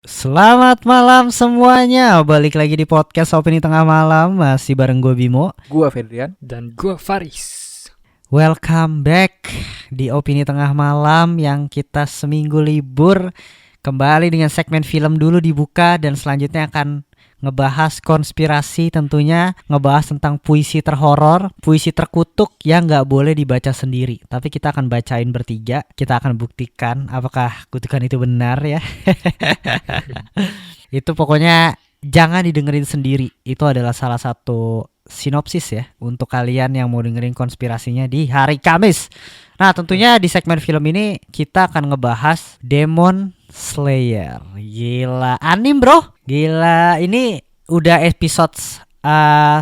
Selamat malam semuanya. Balik lagi di podcast Opini Tengah Malam. Masih bareng gue Bimo. Gua Fedrian. Dan gue Faris. Welcome back di Opini Tengah Malam yang kita seminggu libur. Kembali dengan segmen film dulu dibuka. Dan selanjutnya akan ngebahas konspirasi, tentunya ngebahas tentang puisi terhoror, puisi terkutuk yang gak boleh dibaca sendiri. Tapi kita akan bacain bertiga. Kita akan buktikan apakah kutukan itu benar ya. Itu pokoknya jangan didengerin sendiri. Itu adalah salah satu sinopsis ya untuk kalian yang mau dengerin konspirasinya di hari Kamis. Nah, tentunya di segmen film ini kita akan ngebahas Demon Slayer. Gila, anim bro. Gila, ini udah episode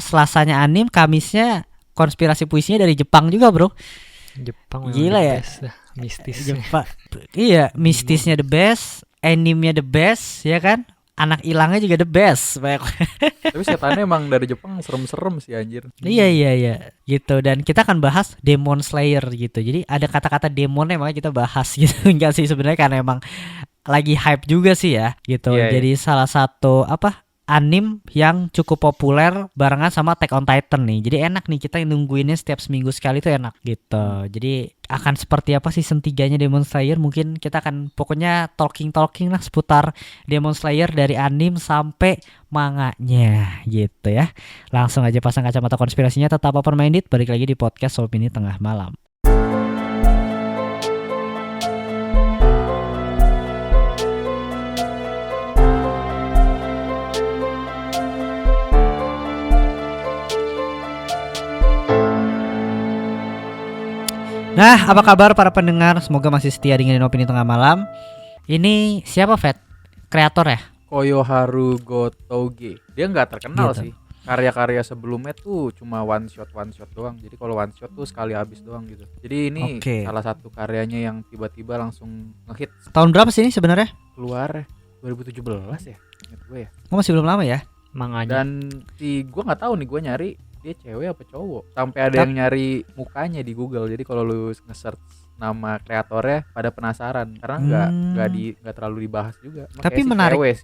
Selasanya anim, Kamisnya konspirasi puisinya dari Jepang juga bro. Jepang gila ya. Mistis. Jepang. Iya, mistisnya the best, animenya the best, ya kan? Anak ilangnya juga the best. Tapi setannya emang dari Jepang serem-serem sih anjir. Iya gitu. Dan kita akan bahas Demon Slayer gitu. Jadi ada kata-kata demonnya makanya kita bahas gitu. Enggak sih sebenarnya karena emang lagi hype juga sih ya gitu. Iya. Jadi salah satu anim yang cukup populer barengan sama Attack on Titan nih. Jadi enak nih kita nungguinnya setiap seminggu sekali tuh enak gitu. Jadi akan seperti apa season 3-nya Demon Slayer? Mungkin kita akan pokoknya talking lah seputar Demon Slayer dari anim sampai manganya gitu ya. Langsung aja pasang kacamata konspirasinya, tetap open minded. Balik lagi di podcast Opini Tengah Malam. Nah, apa kabar para pendengar? Semoga masih setia dengan Opini Tengah Malam. Ini siapa, Fed? Kreator ya? Koyoharu Gotouge. Dia nggak terkenal Gitu. sih. Karya-karya sebelumnya tuh cuma one shot doang. Jadi kalau one shot tuh sekali habis doang gitu. Jadi ini Oke. salah satu karyanya yang tiba-tiba langsung ngehit Tahun berapa sih ini sebenarnya? keluar 2017 ya. Ingat gue ya. Oh, masih belum lama ya? Manganya. Dan gue nggak tahu nih, gue nyari dia cewek apa cowok. Sampai ada yang nyari mukanya di Google. Jadi kalau lu nge-search nama kreatornya pada penasaran karena nggak terlalu dibahas juga. Tapi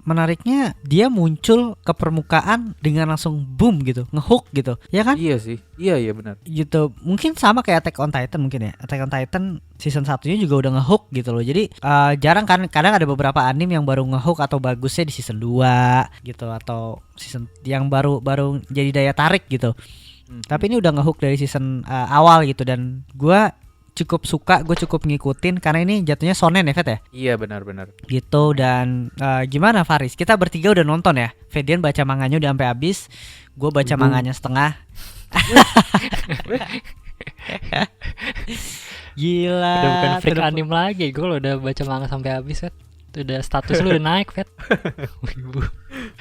menariknya dia muncul ke permukaan dengan langsung boom gitu, ngehook gitu, ya kan? Iya sih, iya benar. Gitu, mungkin sama kayak Attack on Titan mungkin ya. Attack on Titan season 1-nya juga udah ngehook gitu loh. Jadi jarang kan, kadang ada beberapa anime yang baru ngehook atau bagusnya di season 2 gitu, atau season yang baru jadi daya tarik gitu. Tapi ini udah ngehook dari season awal gitu, dan gue cukup suka, gue cukup ngikutin karena ini jatuhnya shonen ya, Fet ya? Iya benar. Gitu. Dan gimana Faris? Kita bertiga udah nonton ya. Fedian baca manganya udah sampai habis. Gue baca manganya setengah. Gila. Udah bukan freak anim lagi. Gue lo udah baca manga sampai habis, Fet. Udah status lu udah naik, Fet.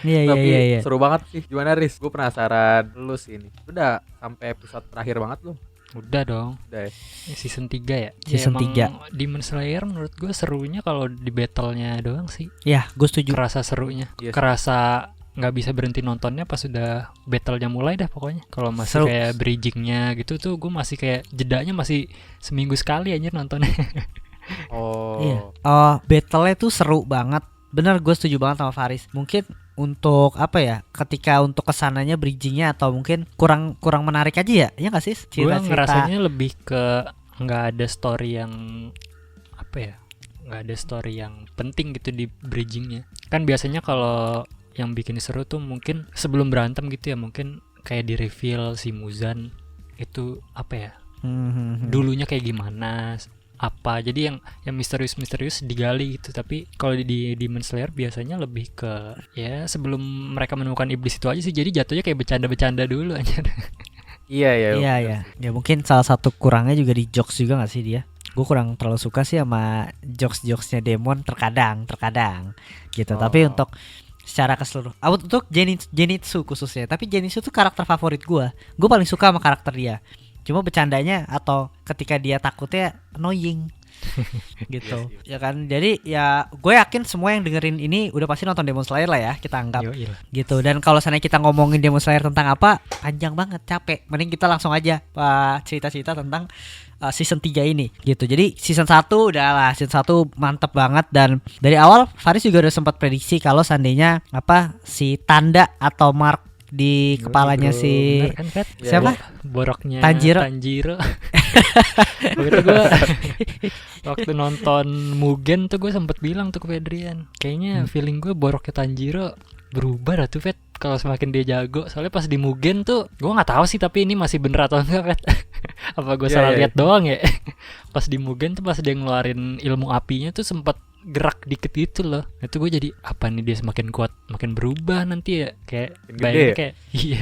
Iya. Seru banget sih. Gimana, Riz? Gue penasaran lu sih ini. Udah sampai episode terakhir banget lu? Udah dong. Udah ya? Season 3 ya. Season 3. Demon Slayer menurut gue serunya kalau di battle-nya doang sih. Ya, gue setuju. Kerasa serunya. Yes. Kerasa nggak bisa berhenti nontonnya pas sudah battle-nya mulai dah pokoknya. Kalau masih Seru. kayak bridging-nya gitu tuh gue masih kayak jedanya masih seminggu sekali anjir nontonnya. Oh. Iya. Battle-nya tuh seru banget. Bener, gue setuju banget sama Faris. Mungkin untuk ketika untuk kesananya bridgingnya atau mungkin kurang menarik aja ya, ya nggak sih? Gue ngerasanya lebih ke nggak ada story yang nggak ada story yang penting gitu di bridgingnya. Kan biasanya kalau yang bikin seru tuh mungkin sebelum berantem gitu ya, mungkin kayak di reveal si Muzan itu dulunya kayak gimana, jadi yang misterius digali gitu. Tapi kalau di Demon Slayer biasanya lebih ke ya sebelum mereka menemukan iblis itu aja sih, jadi jatuhnya kayak bercanda dulu aja. Iya. Ya mungkin salah satu kurangnya juga di jokes juga nggak sih dia. Gue kurang terlalu suka sih sama jokesnya Demon terkadang gitu. Tapi untuk secara keseluruhan, untuk Zenitsu khususnya. Tapi Zenitsu tuh karakter favorit gue paling suka sama karakter dia. Cuma bercandanya atau ketika dia takutnya annoying gitu. Iya Ya kan. Jadi ya gue yakin semua yang dengerin ini udah pasti nonton Demon Slayer lah ya, kita anggap. Yoi lah. Gitu. Dan kalau seandainya kita ngomongin Demon Slayer tentang apa, panjang banget, capek. Mending kita langsung aja cerita-cerita tentang season 3 ini gitu. Jadi season 1 udahlah, season 1 mantep banget. Dan dari awal Faris juga udah sempat prediksi kalau seandainya si tanda atau mark di kepalanya bro. si Bener kan, Fet? siapa? Boroknya Tanjiro. Waktu itu gue waktu nonton Mugen tuh gue sempet bilang tuh ke Fedrian, kayaknya feeling gue boroknya Tanjiro berubah dah tuh, Fet, kalau semakin dia jago. Soalnya pas di Mugen tuh gue nggak tahu sih, tapi ini masih bener atau enggak, Fet. Apa gue salah lihat doang ya? Pas di Mugen tuh pas dia ngeluarin ilmu apinya tuh sempet gerak dikit gitu loh. Itu gue jadi apa nih, dia semakin kuat makin berubah nanti ya, kayak Makin bayangin gede. kayak iya,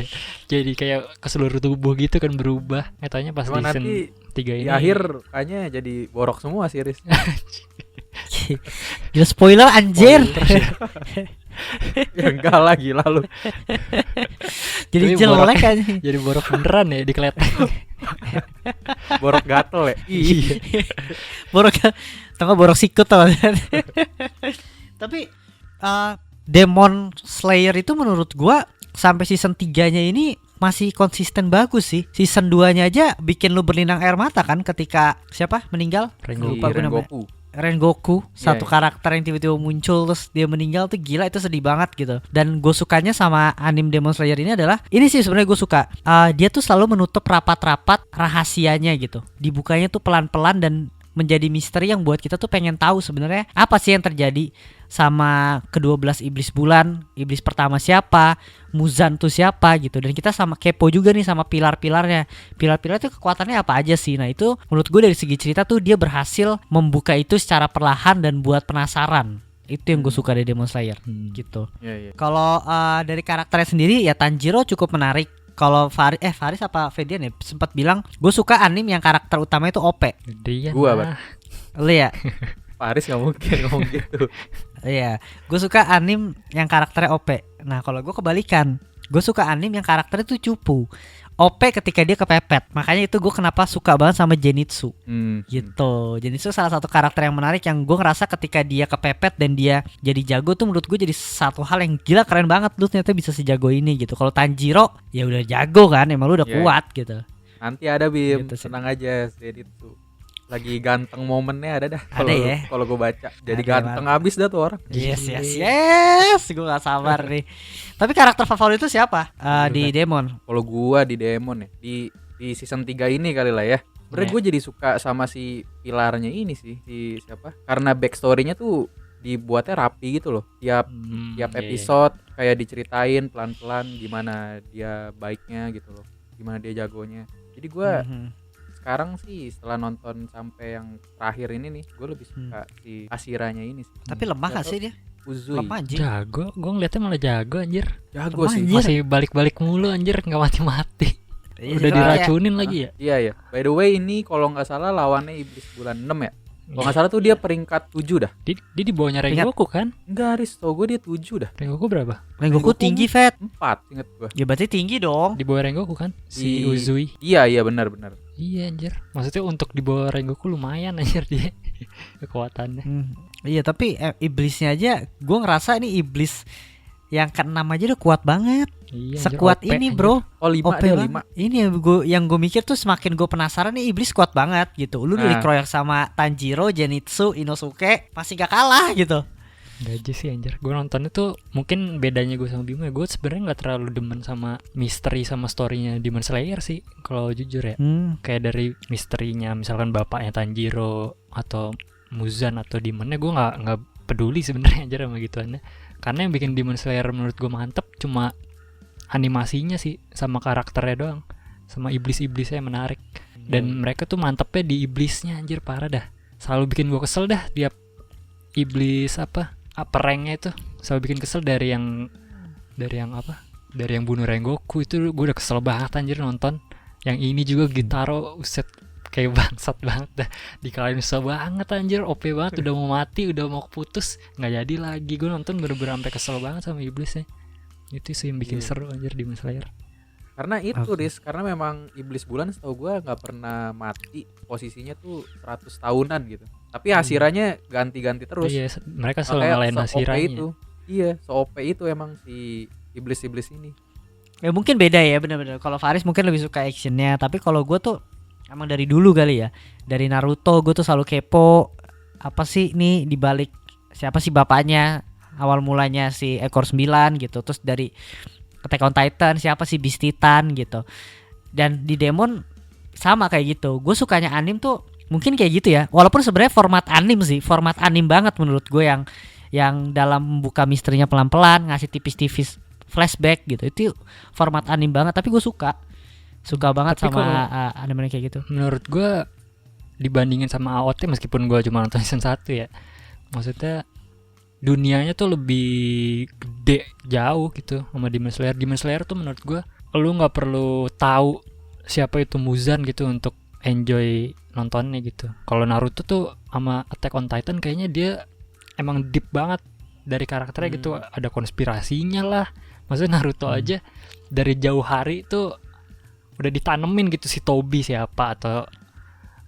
jadi kayak ke seluruh tubuh gitu kan berubah. Tanya pas Cuma di season nanti 3 di ini akhir kayaknya jadi borok semua seriesnya. Gila, spoiler anjir. Ya enggak lah, gila lu. Jadi Tapi jelek aja. jadi borok beneran ya di kelihatan. Borok gatel ya. Iya. Borok tengah borok sikut tau. Tapi Demon Slayer itu menurut gua sampai season 3-nya ini masih konsisten bagus sih. Season 2-nya aja bikin lu berlinang air mata kan ketika siapa meninggal? Rengoku. Lupa gue namanya. Rengoku. Rengoku, satu Iya. karakter yang tiba-tiba muncul terus dia meninggal tuh gila, itu sedih banget gitu. Dan gue sukanya sama anime Demon Slayer ini adalah ini sih sebenarnya gue suka. Dia tuh selalu menutup rapat-rapat rahasianya gitu. Dibukanya tuh pelan-pelan dan menjadi misteri yang buat kita tuh pengen tahu sebenarnya apa sih yang terjadi sama ke-12 iblis bulan. Iblis pertama siapa, Muzan tuh siapa gitu. Dan kita sama kepo juga nih sama pilar-pilarnya. Pilar-pilar itu kekuatannya apa aja sih. Nah itu menurut gue dari segi cerita tuh dia berhasil membuka itu secara perlahan dan buat penasaran. Itu yang gue suka dari Demon Slayer gitu. Iya, iya. Kalau dari karakternya sendiri ya Tanjiro cukup menarik. Kalau Faris apa Fedian ya sempat bilang gue suka anime yang karakter utamanya itu OP. Dia Gua, nah. Lu ya? Paris nggak mungkin ngomong gitu. Iya, gue suka anime yang karakternya OP. Nah, kalau gue kebalikan, gue suka anime yang karakternya tuh cupu. OP ketika dia kepepet. Makanya itu gue kenapa suka banget sama Zenitsu. Gitu. Zenitsu salah satu karakter yang menarik yang gue ngerasa ketika dia kepepet dan dia jadi jago tuh menurut gue jadi satu hal yang gila, keren banget lu ternyata bisa sejago ini gitu. Kalau Tanjiro ya udah jago kan, emang lu udah Iya. kuat gitu. Nanti ada Bim, Gitu sih. tenang aja itu. Lagi ganteng momennya ada dah. Ada ya? Kalau gue baca, jadi Ada, ganteng abis dah tuh orang. Yes, gue gak sabar nih. Tapi karakter favorit itu siapa di Demon? Kalau gua di Demon ya, di season 3 ini kali lah ya. Sebenernya Iya. gue jadi suka sama si pilarnya ini sih, si siapa? Karena backstory-nya tuh dibuatnya rapi gitu loh. Tiap Iya. episode kayak diceritain pelan-pelan gimana dia baiknya gitu loh, gimana dia jagonya. Jadi gua sekarang sih setelah nonton sampai yang terakhir ini nih, gue lebih suka si Asiranya ini sih. Tapi lemah gak Atau sih dia? Uzui. Lemah anjing. Jago, gue ngeliatnya malah jago anjir. Jago Lemah, sih. anjir. Masih balik-balik mulu anjir, nggak mati-mati. Iya, Udah jadi diracunin lagi ya. Iya ya. By the way ini kalau nggak salah lawannya iblis bulan 6 ya. Kalau nggak salah tuh dia peringkat 7 dah. Dia di bawahnya Ingat. Rengoku kan? Enggak, Riz, tau gue dia 7 dah. Rengoku berapa? Rengoku tinggi, Fet. 4 inget gue. Ya berarti tinggi dong. Di bawah Rengoku kan? Si Di- Uzui. Iya benar. Iya anjir. Maksudnya untuk di bawah Rengoku lumayan anjir dia kekuatannya. Iya, tapi iblisnya aja gue ngerasa ini iblis yang ke-6 aja udah kuat banget. Iya, anjir, Sekuat OP, ini, anjir. bro. Oh 5 OP ada banget. 5. Ini yang gue mikir tuh semakin gue penasaran nih iblis kuat banget gitu. Lu Nah. dikeroyok sama Tanjiro, Zenitsu, Inosuke pasti gak kalah gitu. Gak aja sih anjir. Gue nonton itu mungkin bedanya gue sama Bimo ya. Gue sebenarnya nggak terlalu demen sama misteri sama storynya Demon Slayer sih. Kalau jujur ya. Kayak dari misterinya misalkan bapaknya Tanjiro atau Muzan atau Demonnya, gue nggak peduli sebenarnya anjir sama gituannya. Karena yang bikin Demon Slayer menurut gue mantep cuma animasinya sih sama karakternya doang, sama iblis-iblisnya yang menarik. Dan mereka tuh mantepnya di iblisnya anjir, parah dah. Selalu bikin gue kesel dah tiap iblis apa ranknya itu selalu bikin kesel dari yang bunuh Rengoku itu gue udah kesel banget anjir nonton. Yang ini juga Gintaro uset kayak bangsat banget dah, dikalahin susah banget anjir, OP banget, udah mau mati, udah mau putus, nggak jadi lagi. Gue nonton bener-bener sampai kesel banget sama iblisnya. Itu sih yang bikin seru anjir Demon Slayer. Karena itu Oke. Riz, karena memang iblis bulan setahu gue nggak pernah mati, posisinya tuh 100 tahunan gitu. Tapi Hashiranya ganti-ganti terus. Iya, mereka selalu Makanya ngalahin se-OP Hashiranya. itu. Iya, se-OP itu emang si iblis-iblis ini. Ya mungkin beda ya, benar-benar. Kalau Faris mungkin lebih suka actionnya, tapi kalau gue tuh emang dari dulu kali ya. Dari Naruto gue tuh selalu kepo apa sih nih dibalik, siapa sih bapaknya, awal mulanya si ekor 9 gitu. Terus dari Attack on Titan siapa sih Beast Titan gitu. Dan di Demon sama kayak gitu. Gue sukanya anim tuh mungkin kayak gitu ya. Walaupun sebenarnya format anim sih, format anim banget menurut gue yang dalam membuka misterinya pelan-pelan, ngasih tipis-tipis flashback gitu. Itu format anim banget, tapi gue suka banget Tapi sama anime kayak gitu. Menurut gue dibandingin sama AOT, meskipun gue cuma nonton season 1 ya, maksudnya dunianya tuh lebih gede jauh gitu sama Demon Slayer. Demon Slayer tuh menurut gue lu nggak perlu tahu siapa itu Muzan gitu untuk enjoy nontonnya gitu. Kalau Naruto tuh sama Attack on Titan kayaknya dia emang deep banget dari karakternya gitu, ada konspirasinya lah. Maksudnya Naruto aja dari jauh hari tuh udah ditanemin gitu si Tobi siapa atau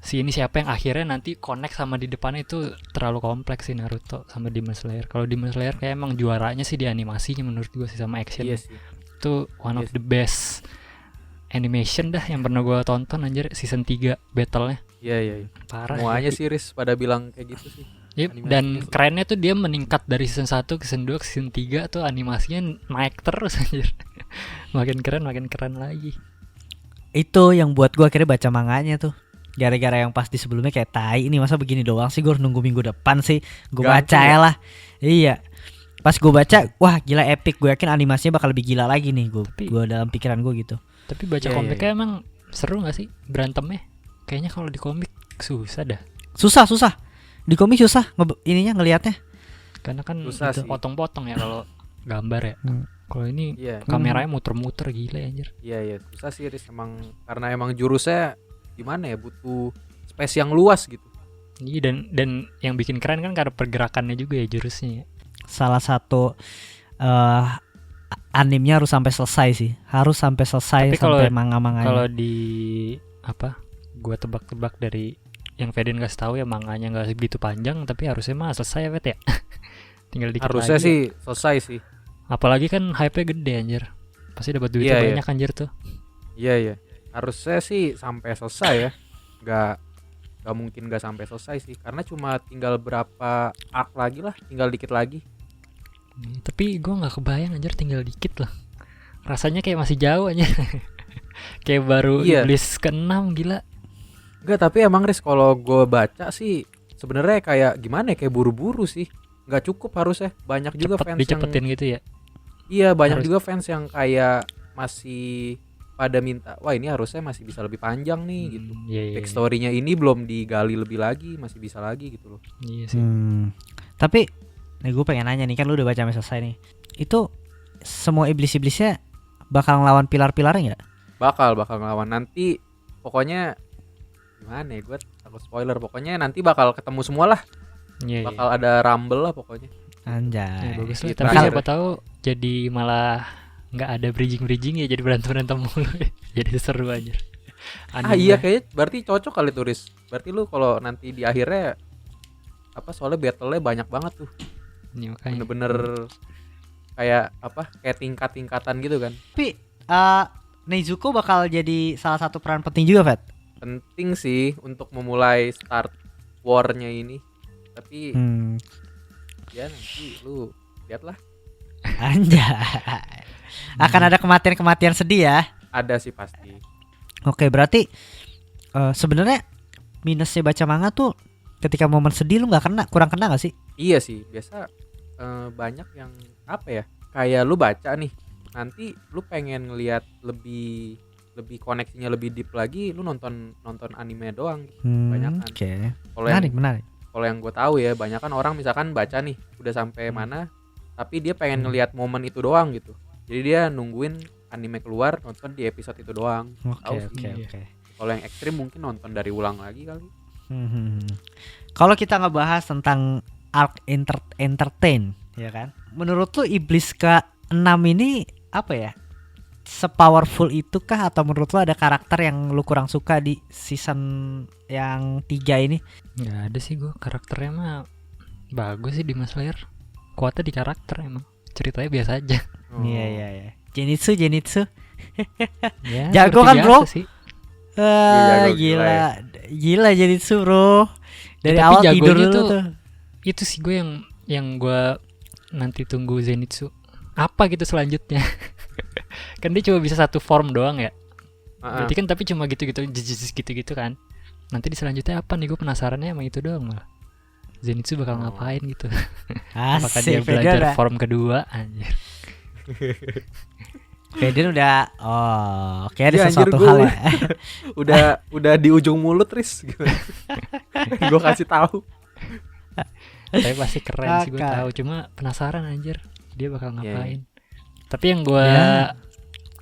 si ini siapa yang akhirnya nanti connect sama di depannya. Itu terlalu kompleks sih Naruto sama Demon Slayer. Kalau Demon Slayer kayak emang juaranya sih di animasinya menurut gue sih, sama action. Iya sih. Itu one of the best animation dah yang pernah gue tonton anjir. Season 3 battle-nya Iya. parah. Semuanya sih Riz pada bilang kayak gitu sih. Yep, Animasinya dan sih. kerennya tuh dia meningkat dari season 1 ke season 2 ke season 3 tuh animasinya naik terus anjir. makin keren lagi. Itu yang buat gue akhirnya baca manganya tuh. Gara-gara yang pas di sebelumnya kayak tai, ini masa begini doang sih, gue harus nunggu minggu depan sih. Gue baca Gantung ya ya? lah. Iya. Pas gue baca, wah gila epic. Gue yakin animasinya bakal lebih gila lagi nih. Gue dalam pikiran gue gitu. Tapi baca Iya, komiknya emang seru gak sih berantemnya? Kayaknya kalau di komik susah dah. Susah. Di komik susah ininya ngelihatnya. Karena kan Susah itu sih. potong-potong ya kalau gambar ya. Kalau ini Iya. kameranya muter-muter gila anjir. Iya, susah sih Riz emang, karena emang jurusnya gimana ya, butuh space yang luas gitu. Iya, dan yang bikin keren kan karena pergerakannya juga ya jurusnya ya. Salah satu animnya harus sampai selesai sih. Harus sampai selesai. Tapi kalau- sampai manga-manganya. Kalau di apa? Gua tebak-tebak dari yang Fedin kasih tahu ya, manganya nggak segitu panjang, tapi harusnya mah selesai ya Fed ya. Tinggal dikit Harusnya lagi. sih selesai sih. Apalagi kan hype-nya gede anjir. Pasti dapat duitnya Iya, iya. banyak anjir tuh. Iya. Harusnya sih sampai selesai ya. Gak mungkin gak sampai selesai sih, karena cuma tinggal berapa arc lagi lah, tinggal dikit lagi. Tapi gue nggak kebayang anjir, tinggal dikit lah. Rasanya kayak masih jauh aja. Kayak baru Iya. iblis ke-6 gila. Enggak, tapi emang Riz kalau gue baca sih sebenarnya kayak gimana ya, kayak buru-buru sih. Nggak cukup harusnya. Banyak juga fans Dicepetin yang gitu ya. iya, banyak Harus. juga fans yang kayak masih pada minta, wah ini harusnya masih bisa lebih panjang nih gitu. Iya. Backstory-nya ini belum digali lebih lagi, masih bisa lagi gitu loh. Iya sih. Tapi nih gue pengen nanya nih, kan lu udah baca sampai selesai nih. Itu semua iblis-iblisnya bakal ngelawan pilar-pilarnya nggak? Bakal ngelawan nanti, pokoknya gimana ya, gue takut spoiler. Pokoknya nanti bakal ketemu semua lah, Iya. bakal ada rumble lah pokoknya. Ya, Anjay. bagus lah. Gitu. Tapi Bakal. siapa tahu jadi malah nggak ada bridging ya, jadi berantem mulu. Jadi seru aja. Iya, kayaknya berarti cocok kali turis. Berarti lu kalau nanti di akhirnya apa, soalnya battle-nya banyak banget tuh. Ini makanya. Bener-bener kayak apa? Kayak tingkat-tingkatan gitu kan. Tapi Nezuko bakal jadi salah satu peran penting juga, Fat. Penting sih untuk memulai start war-nya ini. Tapi ya nanti lu lihatlah. Anjay. Akan ada kematian-kematian sedih ya. Ada sih pasti. Oke, berarti sebenarnya minusnya baca manga tuh ketika momen sedih lu kurang kena gak sih? Iya sih, biasa banyak yang apa ya? Kayak lu baca nih, nanti lu pengen ngelihat lebih koneksinya lebih deep lagi, lu nonton anime doang. Banyakan. Oke. Kalau yang Menarik. kalau yang gue tahu ya, banyak kan orang misalkan baca nih udah sampai mana, tapi dia pengen ngelihat momen itu doang gitu. Jadi dia nungguin anime keluar, nonton di episode itu doang. Tahu Oke. sih. Kalau yang ekstrim mungkin nonton dari ulang lagi kali. Kalau kita ngebahas tentang arc entertain, ya kan? Menurut lu iblis ke-6 ini apa ya? sepowerful itu kah, atau menurut lo ada karakter yang lu kurang suka di season yang 3 ini? Nggak ada sih gue, karakternya mah bagus sih Demon Slayer. Kuatnya di karakter emang. Ceritanya biasa aja. Oh. Iya. Zenitsu. Ya, Jago seperti kan, bro? biasa sih. Jago, Gila Zenitsu, bro. Dari Tapi awal tidur jagonya dulu tuh- tuh. Itu sih gue yang gue nanti tunggu Zenitsu. Apa gitu selanjutnya? Kan dia cuma bisa satu form doang ya. Berarti kan tapi cuma gitu-gitu gitu kan. Nanti di selanjutnya apa nih, gue penasarannya emang itu doang malah. Zenitsu bakal ngapain gitu. Apakah dia Asik, belajar form kedua anjir. Feden udah kayak ada Iya, anjir, sesuatu gua- hal ya. udah di ujung mulut, Riz. Gue kasih tahu. Tapi pasti keren sih, gue Kakak. tahu. Cuma penasaran anjir dia bakal Iya, ngapain. Tapi yang gue Ya.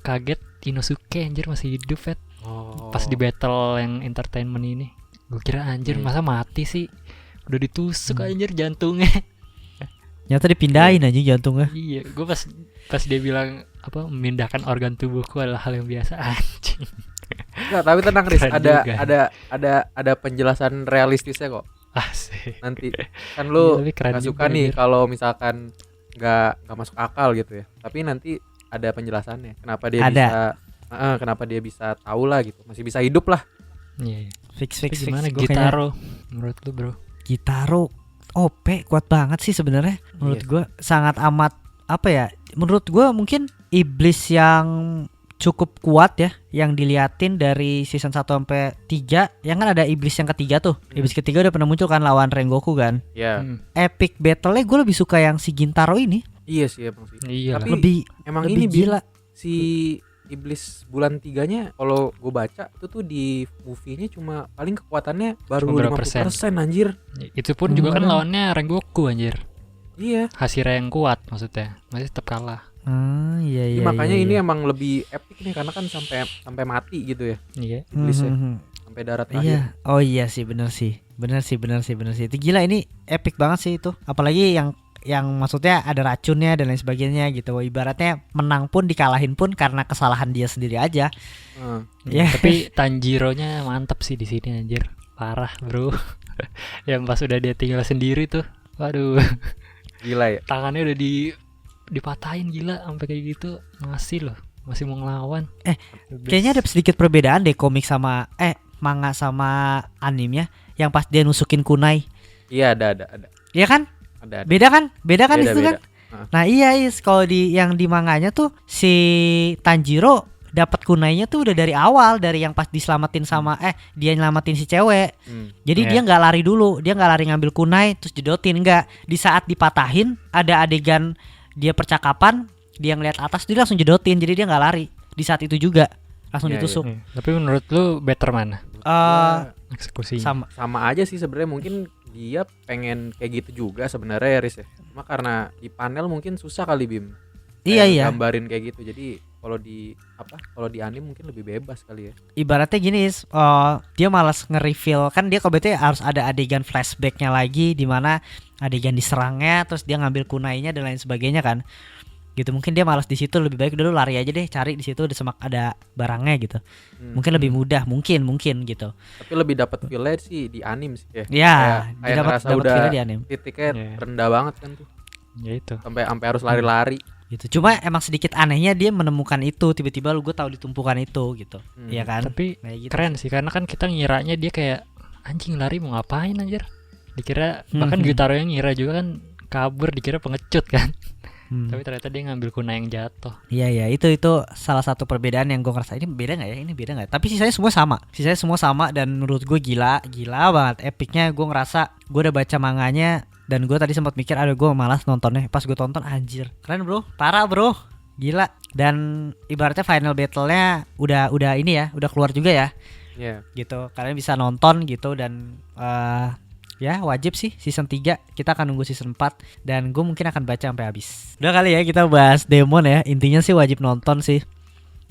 kaget, Inosuke anjir masih hidup, Fet. Oh. Pas di battle yang entertainment ini. Gue kira anjir Iya. masa mati sih. Udah ditusuk anjir jantungnya. Nyata dipindahin aja jantungnya. Iya, gue pas dia bilang apa, memindahkan organ tubuhku adalah hal yang biasa anjing. Enggak, tapi tenang, Riz. Keren Ada juga. ada penjelasan realistisnya kok. Asik. Nanti kan lu Iya, tapi keren nggak juga, suka nih anjir. kalau misalkan nggak masuk akal gitu ya. Tapi nanti ada penjelasannya. Kenapa dia Ada. kenapa dia bisa tahu lah gitu. Masih bisa hidup lah. Iya. Fix. Tapi gimana Gua kayaknya Gitaro menurut lu, Bro? Gitaro OP kuat banget sih sebenarnya. Menurut Iya. gua sangat amat apa ya? Menurut gua mungkin iblis yang cukup kuat ya, yang diliatin dari season 1 sampai 3. Yang kan ada iblis yang ketiga tuh. Iblis ketiga udah pernah muncul kan lawan Rengoku kan. Ya. Hmm, Epic battle-nya gue lebih suka yang si Gintaro ini. Iya sih emang sih. iya Tapi lah. Lebih Emang lebih ini gila. si iblis bulan 3-nya kalau gue baca itu tuh di movie-nya cuma paling kekuatannya baru Cuma berapa 50% anjir. Itu pun juga kan Hmm. lawannya Rengoku anjir. Iya. Hashira yang kuat maksudnya. Masih tetap kalah. Iya Jadi iya. makanya iya, ini iya. emang lebih epic nih karena kan sampai mati gitu ya Iya. iblisnya. Hmm. Sampai darat Iya, terakhir. oh iya sih bener sih. Itu gila, ini epic banget sih itu. Apalagi yang maksudnya ada racunnya dan lain sebagainya gitu. Ibaratnya menang pun dikalahin pun karena kesalahan dia sendiri aja. Heeh. Iya. Tapi Tanjiro-nya mantap sih di sini anjir. Parah, Bro. Yang pas udah dia tinggal sendiri tuh. Waduh, Gila ya. tangannya udah dipatahin gila sampai kayak gitu. Masih mau ngelawan. Kayaknya ada sedikit perbedaan deh komik sama manga sama animenya, yang pas dia nusukin kunai. Iya ada. Iya kan? Ada. Beda kan Beda, itu kan? Nah iya kalau yang di manganya tuh si Tanjiro dapat kunainya tuh udah dari awal, dari yang pas diselamatin sama dia nyelamatin si cewek. Jadi Iya. dia nggak lari dulu, dia nggak lari ngambil kunai terus jedotin, nggak. Di saat dipatahin ada adegan dia percakapan, dia ngeliat atas dia langsung jedotin, jadi dia nggak lari di saat itu juga, langsung Iya, ditusuk. Tapi menurut lu better mana Wah, eksekusinya? Sama sama aja sih sebenarnya, mungkin dia pengen kayak gitu juga sebenarnya ya, Riz ya. Cuma karena di panel mungkin susah kali Bim. iya Kayak iya. gambarin kayak gitu. Jadi kalau di anime mungkin lebih bebas kali ya. Ibaratnya gini, dia malas nge-reveal kan, dia kebetulan harus ada adegan flashbacknya lagi di mana adegan diserangnya terus dia ngambil kunainya dan lain sebagainya kan. Gitu, mungkin dia malas di situ, lebih baik dulu lari aja deh, cari di situ ada barangnya gitu. Mungkin lebih mudah, mungkin gitu. Tapi lebih dapat feel sih di anime sih ya. Ya, Kayak dapat ngerasa udah feel di anime. titiknya Iya. rendah banget kan tuh. Ya itu. Sampai harus lari-lari. Gitu. Cuma emang sedikit anehnya dia menemukan itu, tiba-tiba gue tahu ditumpukan itu gitu. Iya kan? Tapi Kayak gitu. keren sih karena kan kita ngiranya dia kayak anjing lari mau ngapain anjir. Dikira bahkan Hmm. Gyutaro yang ngira juga kan kabur, dikira pengecut kan. Tapi Hmm. ternyata dia ngambil kunai yang jatuh. Iya itu salah satu perbedaan yang gue ngerasa ini beda nggak ya, ini beda nggak. Tapi sisanya semua sama dan menurut gue gila banget epicnya. Gue ngerasa gue udah baca manganya dan gue tadi sempat mikir ada gue malas nontonnya. Pas gue tonton anjir keren bro, parah bro, gila. Dan ibaratnya final battle-nya udah ini ya, udah keluar juga ya. Iya. Gitu, kalian bisa nonton gitu dan ya wajib sih season 3. Kita akan nunggu season 4 dan gue mungkin akan baca sampai habis. Udah kali ya kita bahas Demon ya. Intinya sih wajib nonton sih.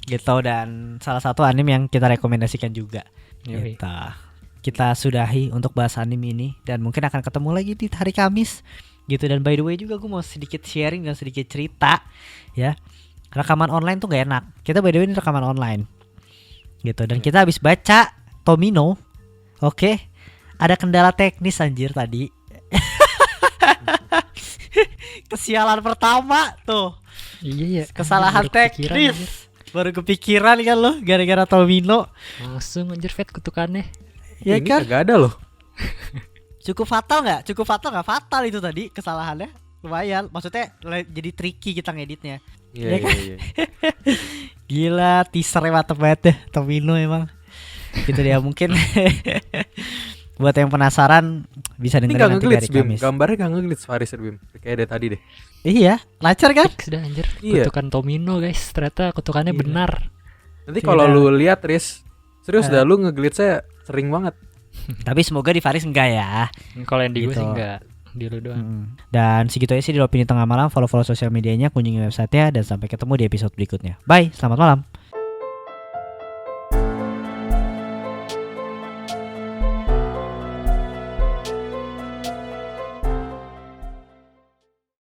Gitu, dan salah satu anime yang kita rekomendasikan juga. Yoi. Gitu. Kita sudahi untuk bahas anime ini dan mungkin akan ketemu lagi di hari Kamis. Gitu, dan by the way juga gue mau sedikit sharing dan sedikit cerita ya. Rekaman online tuh gak enak. Kita by the way ini rekaman online gitu. Dan kita habis baca Tomino. Oke. Ada kendala teknis anjir tadi. Kesialan pertama tuh. Iya ya. Kesalahan Baru kepikiran, anjir. teknis. Baru kepikiran kan lo gara-gara Tomino. Langsung anjir Fat kutukannya. Ya Ini kan? kagak ada loh. Cukup fatal nggak? Cukup fatal nggak? Fatal itu tadi kesalahannya. Lumayan. Maksudnya jadi tricky kita ngeditnya. Iya Ya iya kan? iya. Gila, teasernya mantep banget deh Tomino emang. Gitu dia mungkin. Buat yang penasaran bisa Ini dengerin gak nanti ngeglitch dari Bim. Kamis. Gambarnya gak ngeglitch Faris Bim. Kayak ada tadi deh. Iya, lancar kan? Fix dah anjir. Iya. Kutukan Tomino guys. Ternyata kutukannya Gila. benar. Nanti Tidak. kalau lu lihat Riz, serius Eh. dah lu ngeglitch-nya sering banget. Tapi semoga di Faris enggak ya. Kalau yang di gue Gitu. sih enggak. Di lu doang. Dan segitu aja sih di Opini Tengah Malam. Follow sosial medianya, kunjungi websitenya, dan sampai ketemu di episode berikutnya. Bye, selamat malam.